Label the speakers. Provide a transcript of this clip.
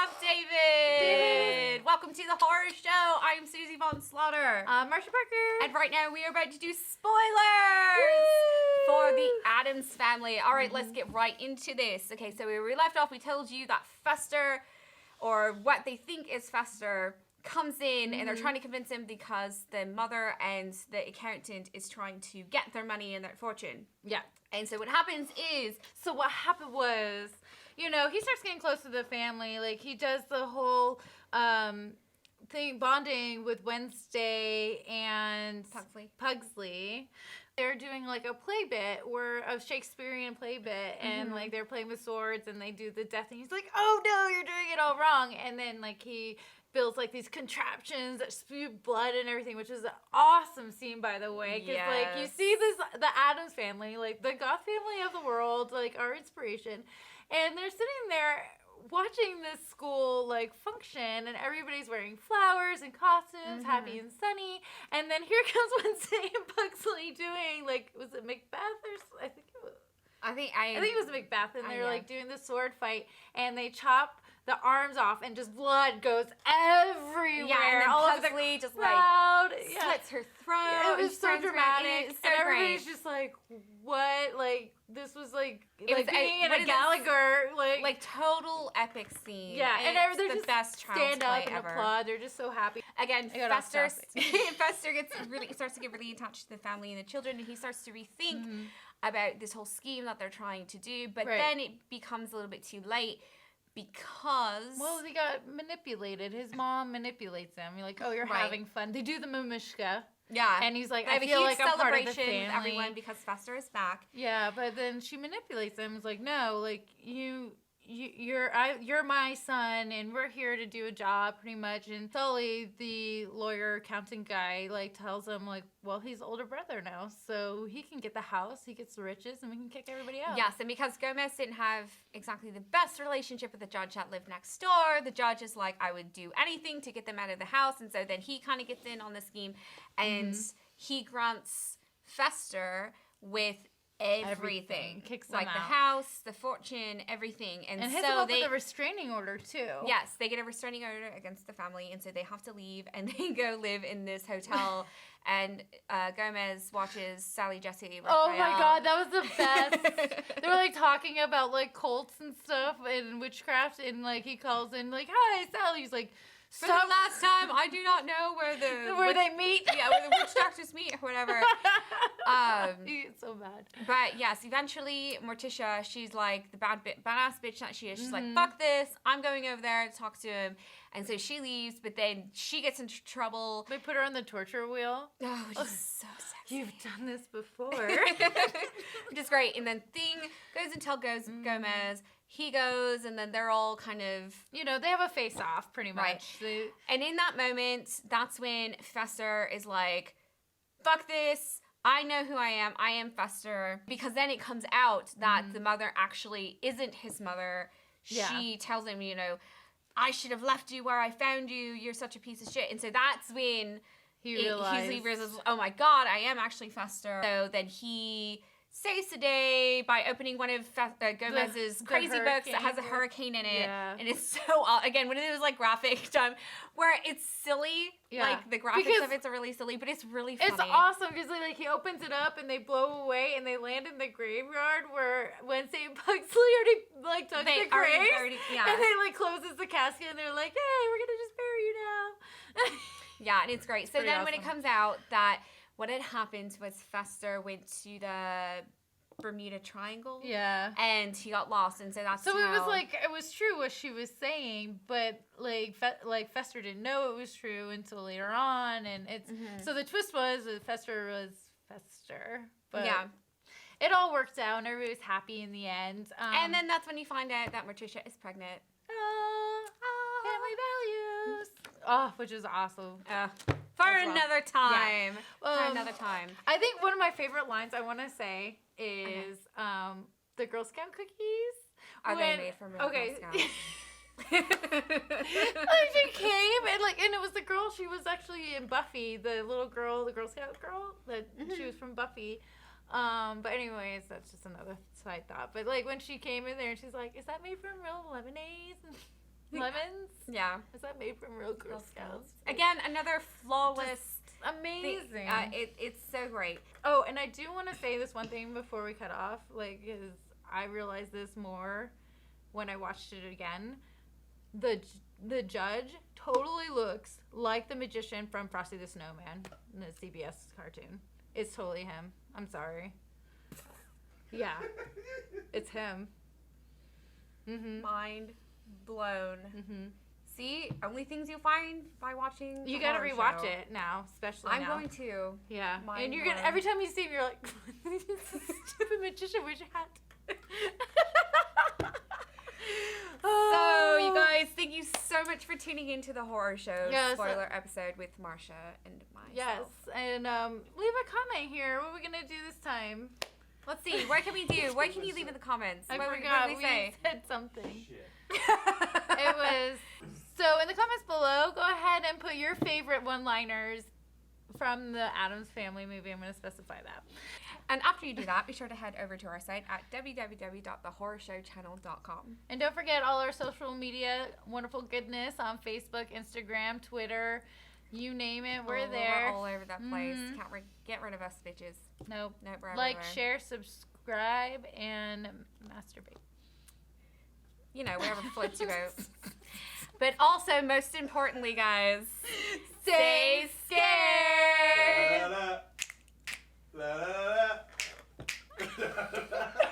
Speaker 1: up, David? Welcome to the horror show. I am Susie Von Slaughter.
Speaker 2: Marcia Parker.
Speaker 1: And right now we are about to do spoilers for the Addams Family. All right, let's get right into this. Okay, so where we left off, we told you that Fester, or what they think is Fester, comes in and they're trying to convince him because the mother and the accountant is trying to get their money and their fortune.
Speaker 2: Yeah.
Speaker 1: And so what happens is...
Speaker 2: So what happened was, you know, he starts getting close to the family. Like, he does the whole thing, bonding with Wednesday and Pugsley. They're doing, like, a play bit, a Shakespearean play bit, and, like, they're playing with swords, and they do the death thing. He's like, oh, no, you're doing it all wrong. And then, like, he builds, like, these contraptions that spew blood and everything, which is an awesome scene, by the way. Because, like, you see the Addams family, like, the goth family of the world, like, our inspiration. And they're sitting there watching this school, like, function, and everybody's wearing flowers and costumes, happy and sunny. And then here comes Wednesday and Pugsley doing, like, was it Macbeth or I think it was. I think it was Macbeth, and they're, like, doing the sword fight, and they chop the arms off, and just blood goes everywhere.
Speaker 1: Yeah, and then
Speaker 2: all
Speaker 1: Pugsley just,
Speaker 2: crowd.
Speaker 1: like, slits her throat.
Speaker 2: Yeah, it was so dramatic.
Speaker 1: It's so
Speaker 2: and everybody's
Speaker 1: great.
Speaker 2: just like, what? Like, this was like
Speaker 1: being
Speaker 2: in a Gallagher.
Speaker 1: Like, total epic scene.
Speaker 2: Yeah, and they're
Speaker 1: the
Speaker 2: just
Speaker 1: best
Speaker 2: stand up and
Speaker 1: ever.
Speaker 2: applaud. They're just so happy.
Speaker 1: Again, Fester starts to get really attached to the family and the children, and he starts to rethink about this whole scheme that they're trying to do. But then it becomes a little bit too late because...
Speaker 2: Well, he got manipulated. His mom manipulates him. You're like, oh, you're having fun. They do the Mumishka.
Speaker 1: Yeah.
Speaker 2: And he's like,
Speaker 1: I
Speaker 2: feel like I'm part of the
Speaker 1: celebration
Speaker 2: family.
Speaker 1: with everyone because Fester is back.
Speaker 2: Yeah, but then she manipulates him. It's like, no, like, you're my son, and we're here to do a job, pretty much. And Sully, the lawyer accountant guy, like, tells him, like, well, he's older brother now, so he can get the house, he gets the riches, and we can kick everybody out.
Speaker 1: Yes, and because Gomez didn't have exactly the best relationship with the judge that lived next door, the judge is like, I would do anything to get them out of the house, and so then he kind of gets in on the scheme, and he grants Fester with everything.
Speaker 2: Kicks them
Speaker 1: like
Speaker 2: out.
Speaker 1: The house, the fortune, everything. And
Speaker 2: hits
Speaker 1: so
Speaker 2: them up with a restraining order, too.
Speaker 1: Yes, they get a restraining order against the family, and so they have to leave, and they go live in this hotel, and Gomez watches Sally Jesse Raphael.
Speaker 2: Oh my god, that was the best. They were, like, talking about, like, cults and stuff and witchcraft, and, like, he calls in, like, hi, Sally. He's like,
Speaker 1: for the last time, I do not know where
Speaker 2: they meet.
Speaker 1: Yeah, where the witch doctors meet or whatever.
Speaker 2: It's so bad.
Speaker 1: But yes, eventually Morticia, she's like the badass bitch that she is. She's like, fuck this. I'm going over there to talk to him. And so she leaves, but then she gets into trouble.
Speaker 2: They put her on the torture wheel.
Speaker 1: Oh, which is so sexy.
Speaker 2: You've done this before.
Speaker 1: Which is great. And then Thing goes and tells Gomez. He goes, and then they're all kind of...
Speaker 2: You know, they have a face-off, pretty much.
Speaker 1: Right. And in that moment, that's when Fester is like, fuck this. I know who I am. I am Fester. Because then it comes out that the mother actually isn't his mother. Yeah. She tells him, you know, I should have left you where I found you. You're such a piece of shit. And so that's when he realizes, oh my God, I am actually Fester. So then he saves the day by opening one of Gomez's crazy books that has a hurricane in it. Yeah. And it's so, again, one of those, like, graphic time where it's silly. Yeah. Like, the graphics of it's really silly, but it's really funny.
Speaker 2: It's awesome because, like, he opens it up and they blow away and they land in the graveyard where Wednesday and Pugsley already, like, took the graves. And they, like, closes the casket and they're like, hey, we're going to just bury you now.
Speaker 1: Yeah, and it's great. So then when it comes out that what had happened was Fester went to the Bermuda Triangle.
Speaker 2: Yeah.
Speaker 1: And he got lost, and so that's
Speaker 2: So it was like, it was true what she was saying, but like Fester didn't know it was true until later on, and it's so the twist was that Fester was Fester. But yeah. It all worked out, and everybody was happy in the end.
Speaker 1: And then that's when you find out that Morticia is pregnant.
Speaker 2: Family values. Oh, which is awesome.
Speaker 1: For another time. Yeah. For another time.
Speaker 2: I think one of my favorite lines I want to say is the Girl Scout cookies.
Speaker 1: Are they made from real Girl Scouts?
Speaker 2: She came and it was the girl. She was actually in Buffy, the little girl, the Girl Scout girl. She was from Buffy. But anyways, that's just another side thought. But like when she came in there, and she's like, "Is that made from real lemonade?" Lemons?
Speaker 1: Yeah.
Speaker 2: Is that made from real Girl Scouts?
Speaker 1: Again, another flawless.
Speaker 2: Amazing.
Speaker 1: It's so great.
Speaker 2: Oh, and I do want to say this one thing before we cut off, like, because I realized this more when I watched it again. The judge totally looks like the magician from Frosty the Snowman in the CBS cartoon. It's totally him. I'm sorry. Yeah, it's him. Mm-hmm.
Speaker 1: Mind blown. Mm-hmm. See, only things you'll find by watching.
Speaker 2: You gotta rewatch it now, especially
Speaker 1: I'm
Speaker 2: now.
Speaker 1: going to.
Speaker 2: Yeah,
Speaker 1: Mind
Speaker 2: and you're
Speaker 1: blown.
Speaker 2: gonna every time you see him, you're like, stupid magician, where's your hat?
Speaker 1: So, you guys, thank you so much for tuning into the horror show spoiler episode with Marcia and myself.
Speaker 2: Yes, and leave a comment here. What are we gonna do this time?
Speaker 1: Let's see. What can we do? What can you leave in the comments?
Speaker 2: I
Speaker 1: what
Speaker 2: forgot.
Speaker 1: What did we say?
Speaker 2: Said something.
Speaker 3: Shit.
Speaker 2: It was so in the comments below. Go ahead and put your favorite one-liners from the Addams Family movie. I'm going to specify that.
Speaker 1: And after you do that, be sure to head over to our site at www.thehorrorshowchannel.com.
Speaker 2: And don't forget all our social media wonderful goodness on Facebook, Instagram, Twitter, you name it, we're there.
Speaker 1: We're all over that place. Can't get rid of us, bitches.
Speaker 2: Nope.
Speaker 1: We're
Speaker 2: like,
Speaker 1: everywhere.
Speaker 2: share, subscribe, and masturbate.
Speaker 1: You know, wherever floats your boat. But also, most importantly, guys, stay scared.
Speaker 3: La, la, la. La, la, la.